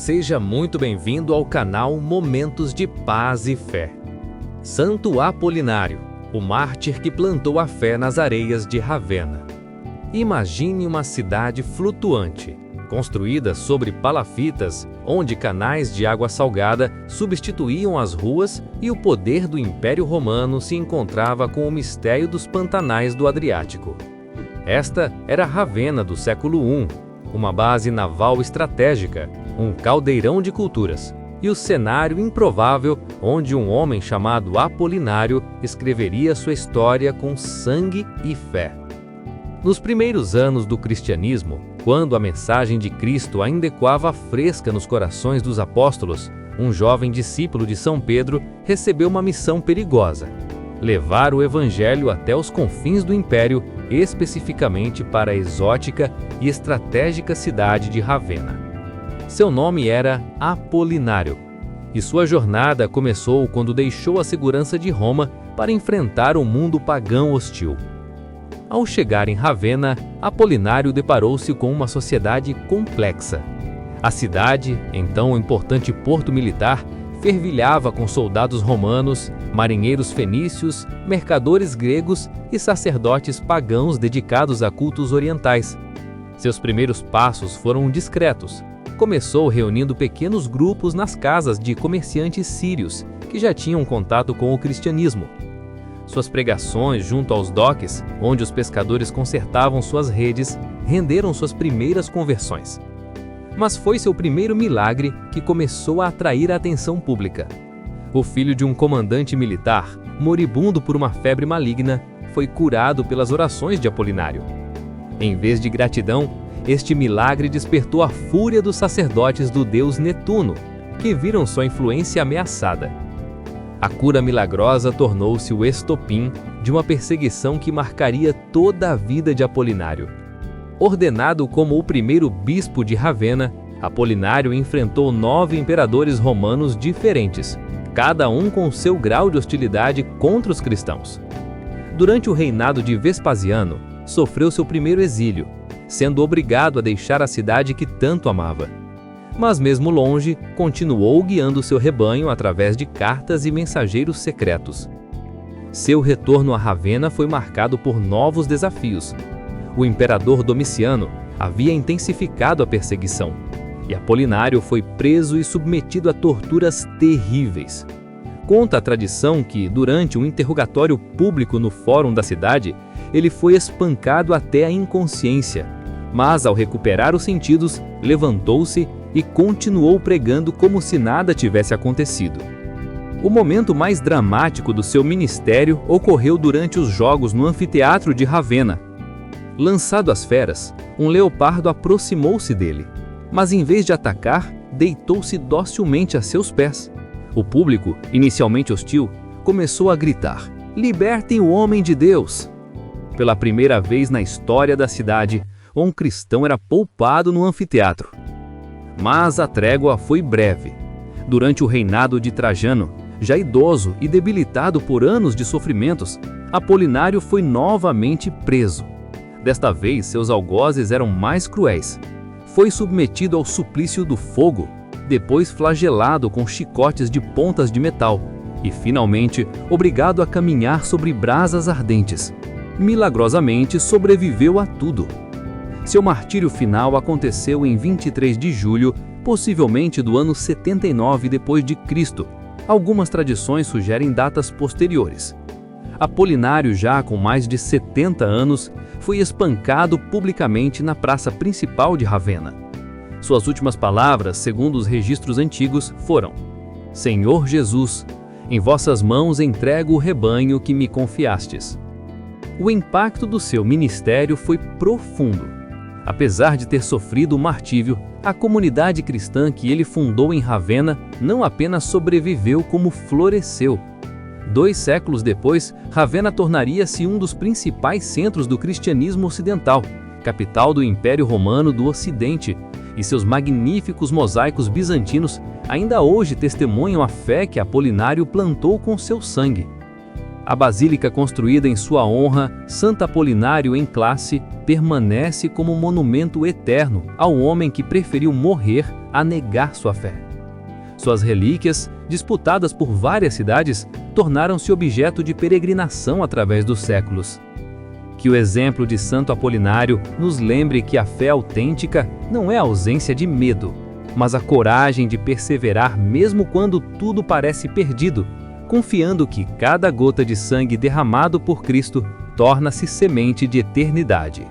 Seja muito bem-vindo ao canal Momentos de Paz e Fé. Santo Apolinário, o mártir que plantou a fé nas areias de Ravenna. Imagine uma cidade flutuante, construída sobre palafitas, onde canais de água salgada substituíam as ruas e o poder do Império Romano se encontrava com o mistério dos pantanais do Adriático. Esta era Ravenna do século I, uma base naval estratégica, um caldeirão de culturas, e o cenário improvável onde um homem chamado Apolinário escreveria sua história com sangue e fé. Nos primeiros anos do cristianismo, quando a mensagem de Cristo ainda ecoava fresca nos corações dos apóstolos, um jovem discípulo de São Pedro recebeu uma missão perigosa: levar o evangelho até os confins do império, especificamente para a exótica e estratégica cidade de Ravenna. Seu nome era Apolinário, e sua jornada começou quando deixou a segurança de Roma para enfrentar o mundo pagão hostil. Ao chegar em Ravenna, Apolinário deparou-se com uma sociedade complexa. A cidade, então um importante porto militar, fervilhava com soldados romanos, marinheiros fenícios, mercadores gregos e sacerdotes pagãos dedicados a cultos orientais. Seus primeiros passos foram discretos. Começou reunindo pequenos grupos nas casas de comerciantes sírios que já tinham contato com o cristianismo. Suas pregações junto aos doques, onde os pescadores consertavam suas redes, renderam suas primeiras conversões. Mas foi seu primeiro milagre que começou a atrair a atenção pública. O filho de um comandante militar, moribundo por uma febre maligna, foi curado pelas orações de Apolinário. Em vez de gratidão, este milagre despertou a fúria dos sacerdotes do deus Netuno, que viram sua influência ameaçada. A cura milagrosa tornou-se o estopim de uma perseguição que marcaria toda a vida de Apolinário. Ordenado como o primeiro bispo de Ravenna, Apolinário enfrentou 9 imperadores romanos diferentes, cada um com seu grau de hostilidade contra os cristãos. Durante o reinado de Vespasiano, sofreu seu primeiro exílio, sendo obrigado a deixar a cidade que tanto amava. Mas mesmo longe, continuou guiando seu rebanho através de cartas e mensageiros secretos. Seu retorno a Ravenna foi marcado por novos desafios. O imperador Domiciano havia intensificado a perseguição, e Apolinário foi preso e submetido a torturas terríveis. Conta a tradição que, durante um interrogatório público no fórum da cidade, ele foi espancado até a inconsciência, mas ao recuperar os sentidos, levantou-se e continuou pregando como se nada tivesse acontecido. O momento mais dramático do seu ministério ocorreu durante os jogos no anfiteatro de Ravenna. Lançado às feras, um leopardo aproximou-se dele, mas em vez de atacar, deitou-se docilmente a seus pés. O público, inicialmente hostil, começou a gritar: "Libertem o homem de Deus!" Pela primeira vez na história da cidade, um cristão era poupado no anfiteatro. Mas a trégua foi breve. Durante o reinado de Trajano, já idoso e debilitado por anos de sofrimentos, Apolinário foi novamente preso. Desta vez, seus algozes eram mais cruéis. Foi submetido ao suplício do fogo, depois flagelado com chicotes de pontas de metal e, finalmente, obrigado a caminhar sobre brasas ardentes. Milagrosamente, sobreviveu a tudo. Seu martírio final aconteceu em 23 de julho, possivelmente do ano 79 d.C. Algumas tradições sugerem datas posteriores. Apolinário, já com mais de 70 anos, foi espancado publicamente na praça principal de Ravenna. Suas últimas palavras, segundo os registros antigos, foram: "Senhor Jesus, em vossas mãos entrego o rebanho que me confiastes." O impacto do seu ministério foi profundo. Apesar de ter sofrido o martírio, a comunidade cristã que ele fundou em Ravenna não apenas sobreviveu, como floresceu. 2 séculos depois, Ravenna tornaria-se um dos principais centros do cristianismo ocidental, capital do Império Romano do Ocidente, e seus magníficos mosaicos bizantinos ainda hoje testemunham a fé que Apolinário plantou com seu sangue. A basílica construída em sua honra, Santo Apolinário em classe, permanece como monumento eterno ao homem que preferiu morrer a negar sua fé. Suas relíquias, disputadas por várias cidades, tornaram-se objeto de peregrinação através dos séculos. Que o exemplo de Santo Apolinário nos lembre que a fé autêntica não é a ausência de medo, mas a coragem de perseverar mesmo quando tudo parece perdido, confiando que cada gota de sangue derramado por Cristo torna-se semente de eternidade.